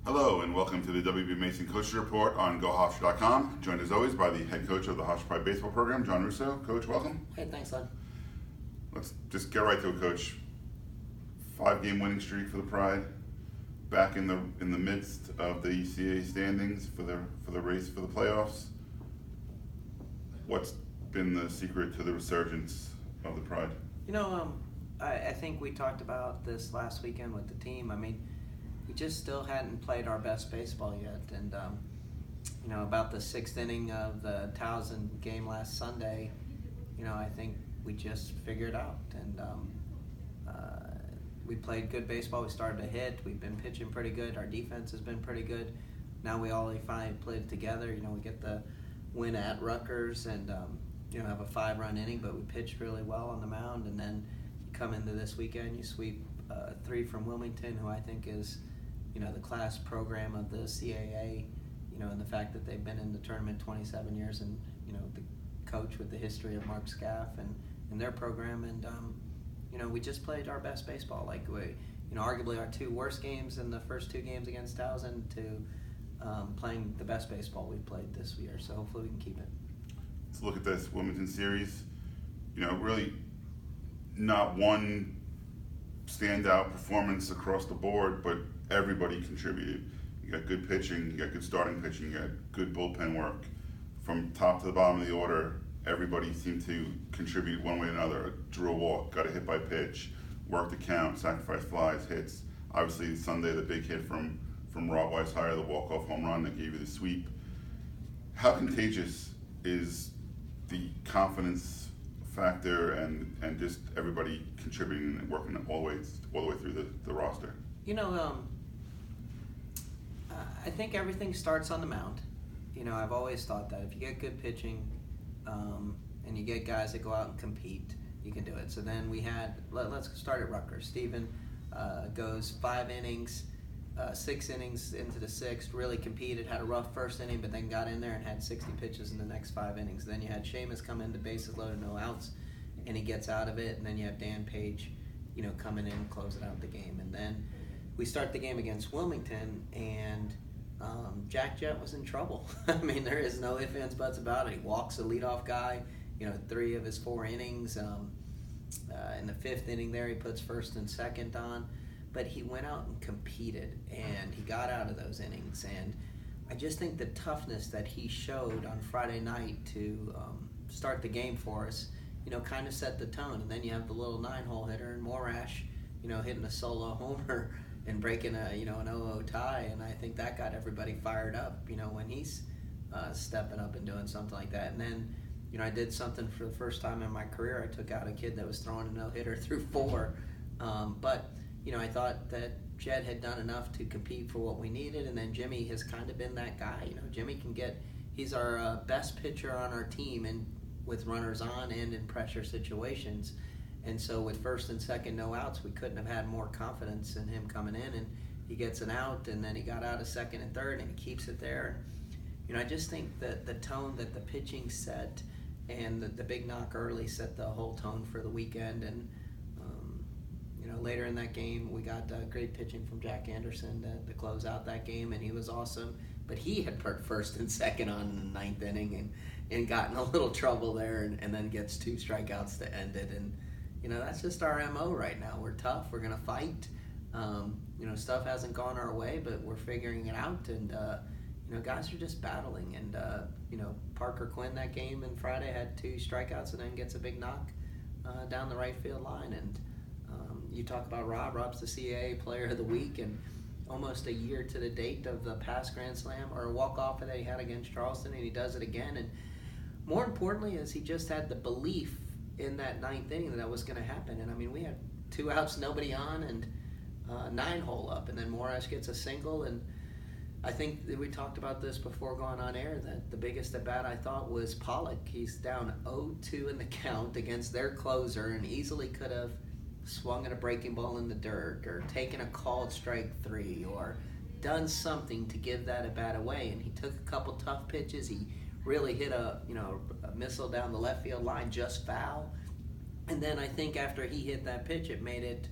Hello and welcome to the WB Mason Coach Report on GoHofstra.com. Joined as always by the head coach of the Hofstra Pride baseball program, John Russo. Coach, welcome. Hey, thanks, Len. Let's just get right to it, Coach. 5-game winning streak for the Pride. Back in the midst of the ECA standings for the race for the playoffs. What's been the secret to the resurgence of the Pride? I think we talked about this last weekend with the team. We just still hadn't played our best baseball yet. And, about the 6th inning of the Towson game last Sunday, I think we just figured out. And we played good baseball. We started to hit. We've been pitching pretty good. Our defense has been pretty good. Now we all finally played together. We get the win at Rutgers and, have a 5-run inning, but we pitched really well on the mound. And then you come into this weekend, you sweep 3 from Wilmington, who I think is the class program of the CAA, and the fact that they've been in the tournament 27 years and, the coach with the history of Mark Scaff and their program. And, we just played our best baseball. Like, arguably our 2 worst games in the first 2 games against Towson to playing the best baseball we've played this year. So hopefully we can keep it. Let's look at this Wilmington series. Really not one standout performance across the board, but everybody contributed. You got good pitching, you got good starting pitching, you got good bullpen work. From top to the bottom of the order, everybody seemed to contribute one way or another. Drew a walk, got a hit by pitch, worked the count, sacrificed flies, hits. Obviously Sunday, the big hit from Rob Weishire, the walk-off home run that gave you the sweep. How contagious is the confidence factor and just everybody contributing and working all the way through the roster? I think everything starts on the mound. I've always thought that if you get good pitching and you get guys that go out and compete, you can do it. So then let's start at Rutgers. Steven goes 5 innings, 6 innings into the 6th, really competed, had a rough first inning, but then got in there and had 60 pitches in the next 5 innings. Then you had Seamus come in, the bases loaded, no outs, and he gets out of it. And then you have Dan Page, coming in and closing out the game. And then we start the game against Wilmington, and Jack Jett was in trouble. There is no ifs, ands, buts about it. He walks the leadoff guy, 3 of his 4 innings. In the 5th inning there, he puts first and second on. But he went out and competed, and he got out of those innings. And I just think the toughness that he showed on Friday night to start the game for us, kind of set the tone. And then you have the little 9-hole hitter and Morash, hitting a solo homer and breaking an 0-0 tie. And I think that got everybody fired up, when he's stepping up and doing something like that. And then, I did something for the first time in my career. I took out a kid that was throwing a no-hitter through 4. But I thought that Jed had done enough to compete for what we needed, and then Jimmy has kind of been that guy. Jimmy he's our best pitcher on our team, and with runners on and in pressure situations. And so with first and second no outs, we couldn't have had more confidence in him coming in, and he gets an out, and then he got out of second and third, and he keeps it there. I just think that the tone that the pitching set and the big knock early set the whole tone for the weekend. And later in that game, we got great pitching from Jack Anderson to close out that game, and he was awesome. But he had put first and second on in the 9th inning and got in a little trouble there, and then gets 2 strikeouts to end it. And, that's just our MO right now. We're tough. We're going to fight. Stuff hasn't gone our way, but we're figuring it out. And, guys are just battling. And, Parker Quinn that game and Friday had 2 strikeouts and then gets a big knock down the right field line. And, you talk about Rob's the CAA Player of the Week, and almost a year to the date of the past Grand Slam or walk-off that he had against Charleston, and he does it again. And more importantly is he just had the belief in that 9th inning that was going to happen. And we had 2 outs, nobody on, and 9-hole up, and then Morash gets a single. And I think that we talked about this before going on air, that the biggest at bat I thought was Pollock. He's down 0-2 in the count against their closer and easily could have swung at a breaking ball in the dirt or taken a called strike 3 or done something to give that at bat away. And he took a couple tough pitches. He really hit a missile down the left field line, just foul. And then I think after he hit that pitch, it made it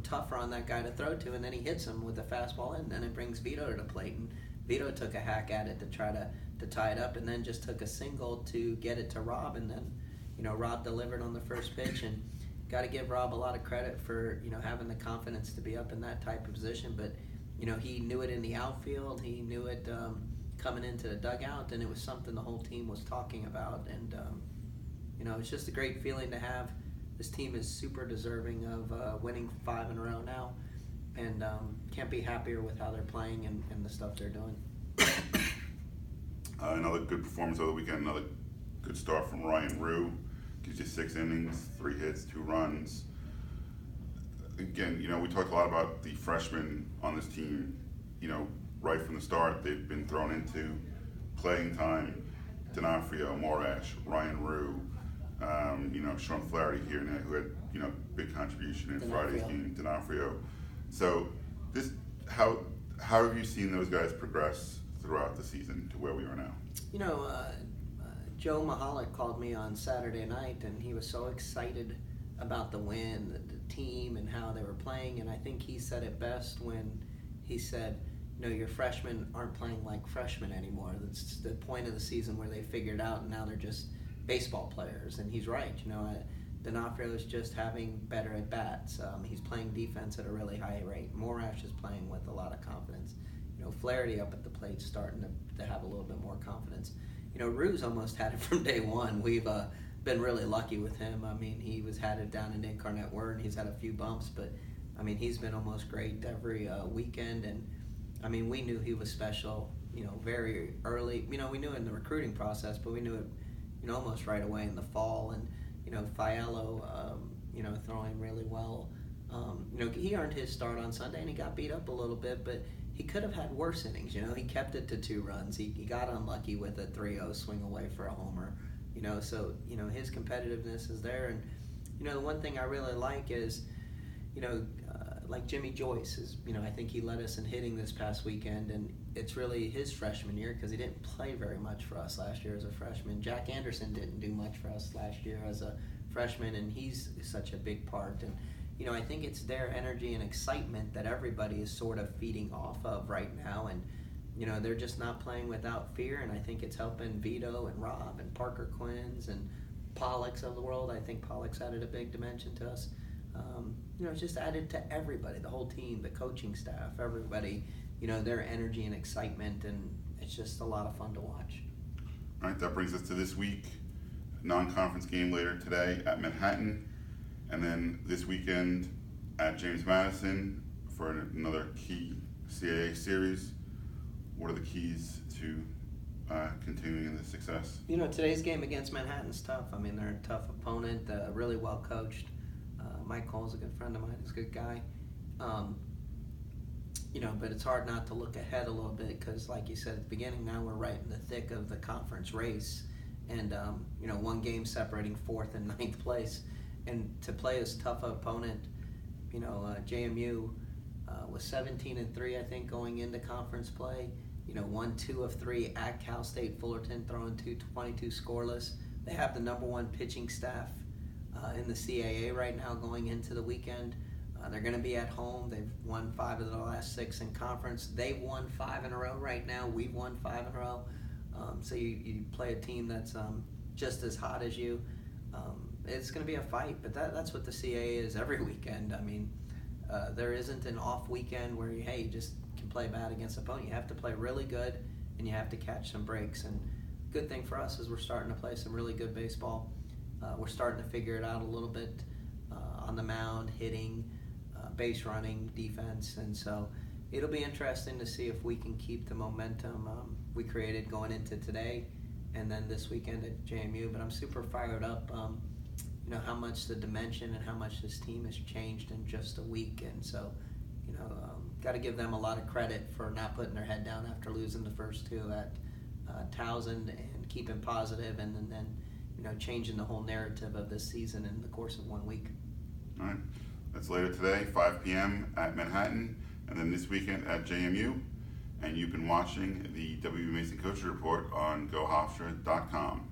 tougher on that guy to throw to, and then he hits him with a fastball, and then it brings Vito to the plate. And Vito took a hack at it to try to tie it up, and then just took a single to get it to Rob, and then Rob delivered on the first pitch. And got to give Rob a lot of credit for having the confidence to be up in that type of position. But he knew it in the outfield, he knew it coming into the dugout, and it was something the whole team was talking about. And it's just a great feeling to have. This team is super deserving of winning 5 in a row now, and can't be happier with how they're playing and the stuff they're doing. Another good performance over the weekend, another good start from Ryan Rue. Gives you 6 innings, 3 hits, 2 runs. Again, we talked a lot about the freshmen on this team. Right from the start, they've been thrown into playing time. D'Onofrio, Morash, Ryan Rue, Sean Flaherty here and there, who had big contribution in Friday's game. D'Onofrio. So how have you seen those guys progress throughout the season to where we are now? Joe Mahalik called me on Saturday night, and he was so excited about the win, the team, and how they were playing. And I think he said it best when he said, your freshmen aren't playing like freshmen anymore. That's the point of the season where they figured out, and now they're just baseball players. And he's right. D'Onofrio is just having better at bats. He's playing defense at a really high rate. Morash is playing with a lot of confidence. Flaherty up at the plate starting to have a little bit more confidence. Rue's almost had it from day one. We've been really lucky with him. He had it down in Incarnate Word. He's had a few bumps, but he's been almost great every weekend. And we knew he was special, very early. We knew in the recruiting process, but we knew it, almost right away in the fall. And Fialo, throwing really well. He earned his start on Sunday, and he got beat up a little bit, but he could have had worse innings. He kept it to 2 runs. He got unlucky with a 3-0 swing away for a homer. So his competitiveness is there. And the one thing I really like is, like Jimmy Joyce is, I think he led us in hitting this past weekend, and it's really his freshman year because he didn't play very much for us last year as a freshman. Jack Anderson didn't do much for us last year as a freshman, and he's such a big part. And I think it's their energy and excitement that everybody is sort of feeding off of right now. And, they're just not playing without fear. And I think it's helping Vito and Rob and Parker Quinns and Pollux of the world. I think Pollux added a big dimension to us. It's just added to everybody, the whole team, the coaching staff, everybody, their energy and excitement. And it's just a lot of fun to watch. All right, that brings us to this week. Non-conference game later today at Manhattan. And then this weekend at James Madison for another key CAA series. What are the keys to continuing the success? Today's game against Manhattan's tough. They're a tough opponent, really well coached. Mike Cole's a good friend of mine. He's a good guy. But it's hard not to look ahead a little bit because, like you said at the beginning, now we're right in the thick of the conference race. And, 1 game separating 4th and 9th place. And to play as tough an opponent, JMU was 17-3, I think, going into conference play. Won 2 of 3 at Cal State Fullerton, throwing 22 scoreless. They have the number 1 pitching staff in the CAA right now going into the weekend. They're going to be at home. They've won 5 of the last 6 in conference. They've won 5 in a row right now. We've won 5 in a row. So you play a team that's just as hot as you. It's going to be a fight, but that's what the CAA is every weekend. There isn't an off weekend where you just can play bad against an opponent. You have to play really good, and you have to catch some breaks. And good thing for us is we're starting to play some really good baseball. We're starting to figure it out a little bit on the mound, hitting, base running, defense, and so it'll be interesting to see if we can keep the momentum we created going into today and then this weekend at JMU. But I'm super fired up. How much the dimension and how much this team has changed in just a week. And so, got to give them a lot of credit for not putting their head down after losing the first 2 at Towson and keeping positive and then changing the whole narrative of this season in the course of 1 week. All right. That's later today, 5 p.m. at Manhattan, and then this weekend at JMU. And you've been watching the W. Mason Coaches Report on GoHofstra.com.